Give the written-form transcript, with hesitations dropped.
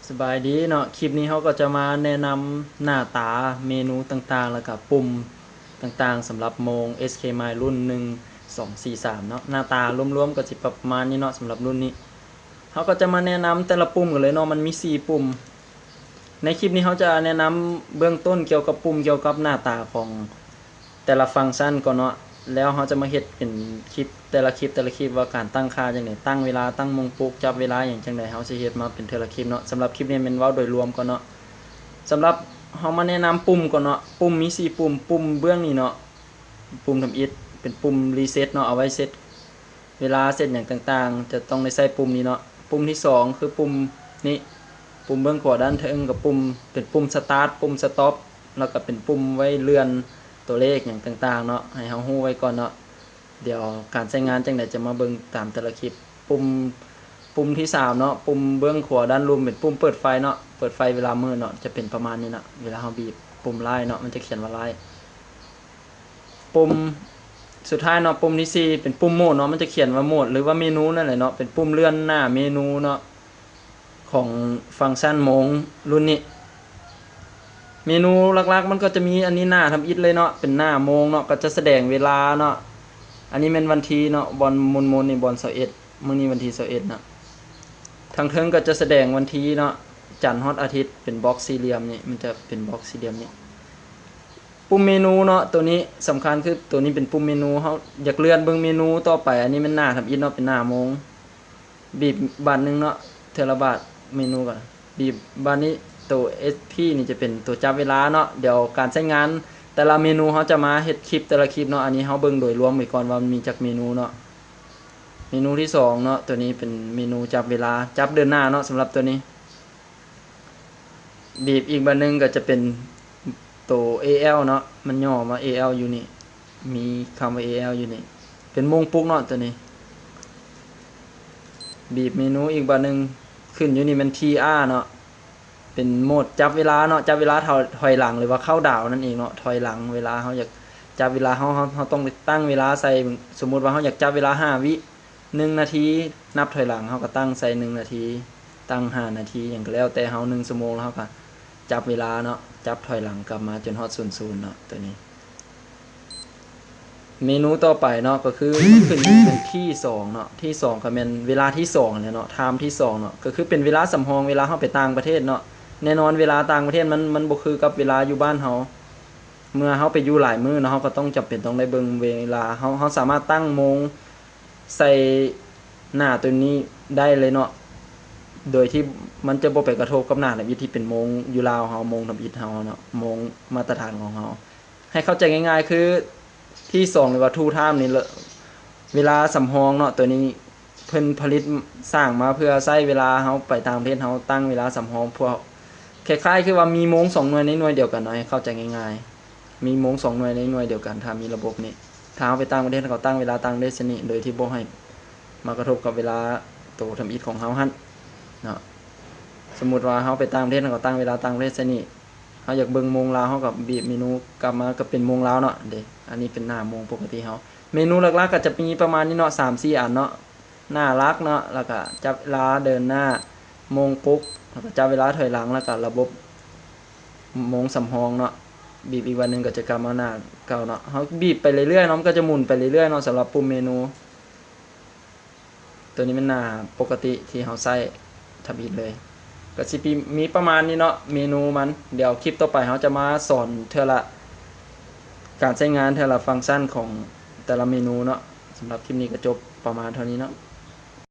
สบายดีเนาะคลิปนี้เขาก็จะมาแนะนำหน้าตาเมนูต่างๆแล้วก็ปุ่มต่างๆสำหรับโมง SK-My รุ่น1243เนาะหน้าตารวมๆก็สิประมาณนี้เนาะสำหรับรุ่นนี้เขาก็จะมาแนะนำแต่ละปุ่มกันเลยเนาะมันมี4ปุ่มในคลิปนี้เขาจะแนะนำเบื้องต้นเกี่ยวกับปุ่มเกี่ยวกับหน้าตาของแต่ละฟังก์ชันก่อนเนาะแล้วเขาจะมาเฮ็ดเป็นคลิปแต่ละคลิปว่าการตั้งค่าจังได๋ตั้งเวลาตั้งโมงปลุกจับเวลาอย่างจังได๋เขาสิเฮ็ดมาเป็นแต่ละคลิปเนาะสำหรับคลิปนี้เป็นเว้าโดยรวมก่อนเนาะสำหรับเขามาแนะนำปุ่มก่อนเนาะปุ่มมี4ปุ่มปุ่มเบื้องนี้เนาะปุ่มทำอิฐเป็นปุ่มรีเซ็ตเนาะเอาไว้เซ็ตเวลาเซ็ตอย่างต่างๆจะต้องได้ใช้ปุ่มนี้เนาะปุ่มที่2คือปุ่มนี้ปุ่มเบื้องขวาด้านเทิงกับปุ่มเป็นปุ่มสตาร์ทปุ่มสต็อปแล้วก็เป็นปุ่มไว้เลื่อนตัวเลขอย่างต่างๆเนาะให้เฮาฮู้ไว้ก่อนเนาะเดี๋ยวการใช้งานจังได๋จะมาเบิ่งตามแต่ละคลิปปุ่มที่3เนาะปุ่มเบื้องขวาด้านลุ่มเป็นปุ่มเปิดไฟเนาะเปิดไฟเวลามืดเนาะจะเป็นประมาณนี้เนาะเวลาเฮาบีบปุ่มไล่เนาะมันจะเขียนว่าไล่ปุ่มสุดท้ายเนาะปุ่มที่4เป็นปุ่มโหมดเนาะมันจะเขียนว่าโหมดหรือว่าเมนูนั่นแหละเนาะเป็นปุ่มเลื่อนหน้าเมนูเนาะของฟังก์ชันโมงรุ่นนี้เมนูหลักๆมันก็จะมีอันนี้หน้าทำอิฐเลยเนาะเป็นหน้าโมงเนาะก็จะแสดงเวลาเนาะอันนี้เป็นวันที่เนาะบอลมุนๆนี่บอล21มื้อนี้วันที่21เนาะทางเทิงก็จะแสดงวันที่เนาะจันทร์ฮอดอาทิตย์เป็นบล็อกสี่เหลี่ยมนี่มันจะเป็นบล็อกสี่เหลี่ยมนี่ปุ่มเมนูเนาะตัวนี้สำคัญคือตัวนี้เป็นปุ่มเมนูเฮาอยากเลื่อนเบิ่งเมนูต่อไปอันนี้มันหน้าทำอิฐเนาะเป็นหน้าโมงบีบบาทนึงเนาะเทอละบาทเมนูก่อนบีบบาทนี้ตัว SP นี่จะเป็นตัวจับเวลาเนาะเดี๋ยวการใช้งานแต่ละเมนูเฮาจะมาเฮ็ดคลิปแต่ละคลิปเนาะอันนี้เฮาเบิ่งโดยรวมไว้ก่อนว่ามันมีจักเมนูเนาะเมนูที่2เนาะตัวนี้เป็นเมนูจับเวลาจับเดินหน้าเนาะสำหรับตัวนี้บีบอีกบาทนึงก็จะเป็นตัว AL เนาะมันย่อมา AL อยู่นี่มีคำว่า AL อยู่นี่เป็นโมงปลุกเนาะตัวนี้บีบเมนูอีกบาทนึงขึ้นอยู่นี่มัน TR เนาะเป็นโหมดจับเวลาเนาะจับเวลาถอยหลังหรือว่าเข้าดาวนั่นเองเนาะถอยหลังเวลาเฮาอยากจับเวลาเฮาต้องตั้งเวลาใส่สมมุติว่าเฮาอยากจับเวลา5วิ1นาทีนับถอยหลังเฮาก็ตั้งใส่1นาทีตั้ง5นาทีหยังก็แล้วแต่เฮา1ชั่วโมงแล้วเฮาก็จับเวลาเนาะจับถอยหลังกลับมาจนฮอด00เนาะตัวนี้เมนูต่อไปเนาะก็คือขึ้นเป็นที่2เนาะที่2ก็แม่นเวลาที่2เนี่ยเนาะไทม์ที่2เนาะก็คือเป็นเวลาสำรองเวลาเฮาไปต่างประเทศเนาะแน่นอนเวลาต่างประเทศมันบ่คือกับเวลาอยู่บ้านเฮาเมื่อเฮาไปอยู่หลายมื้อเนาะเฮาก็ต้องจำเป็นต้องได้เบิ่งเวลาเฮาสามารถตั้งโมงใส่หน้าตัวนี้ได้เลยเนาะโดยที่มันจะบ่ไปกระทบกับหน้าทำอิฐที่เป็นโมงอยู่ลาวเฮาโมงทำอิฐเฮาเนาะโมงมาตรฐานของเฮาให้เข้าใจง่ายๆคือที่2หรือว่า Two Time นี่เวลาสำรองเนาะตัวนี้เพิ่นผลิตสร้างมาเพื่อใช้เวลาเฮาไปต่างประเทศเฮาตั้งเวลาสำรองพวกคล้ายๆคือว่ามีโมง2หน่วยในหน่วยเดียวกันเนาะให้เข้าใจง่ายๆมีโมง2หน่วยในหน่วยเดียวกันถ้ามีระบบนี้ถ้าเฮาไปต่างประเทศเขาตั้งเวลาตั้งได้ชนิดโดยที่บ่ให้มากระทบกับเวลาตัวทำอิฐของเฮาหั่นเนาะสมมุติว่าเฮาไปต่างประเทศเขาตั้งเวลาตั้งได้ชนิดเฮาอยากเบิ่งโมงลาวเฮาก็บีบเมนูกลับมาก็เป็นโมงลาวเนาะเด้อันนี้เป็นหน้าโมงปกติเฮาเมนูหลักๆก็จะมีประมาณนี้เนาะ 3-4 อันเนาะหน้ารักเนาะแล้วก็จับเวลาเดินหน้าโมงปลุกแล้วก็จับเวลาถอยหลังแล้วก็ระบบโมงสำรองเนาะบีบอีกวันนึงก็จะกลับมาหน้าเก่าเนาะเฮาบีบไปเรื่อยๆเนาะมันก็จะหมุนไปเรื่อยๆเนาะสำหรับปุ่มเมนูตัวนี้เป็นหน้าปกติที่เฮาใช้ทำอิฐเลยก็สิมีประมาณนี้เนาะเมนูมันเดี๋ยวคลิปต่อไปเฮาจะมาสอนเทื่อละการใช้งานเทื่อละฟังก์ชันของแต่ละเมนูเนาะสำหรับคลิปนี้ก็จบประมาณเท่านี้เนาะ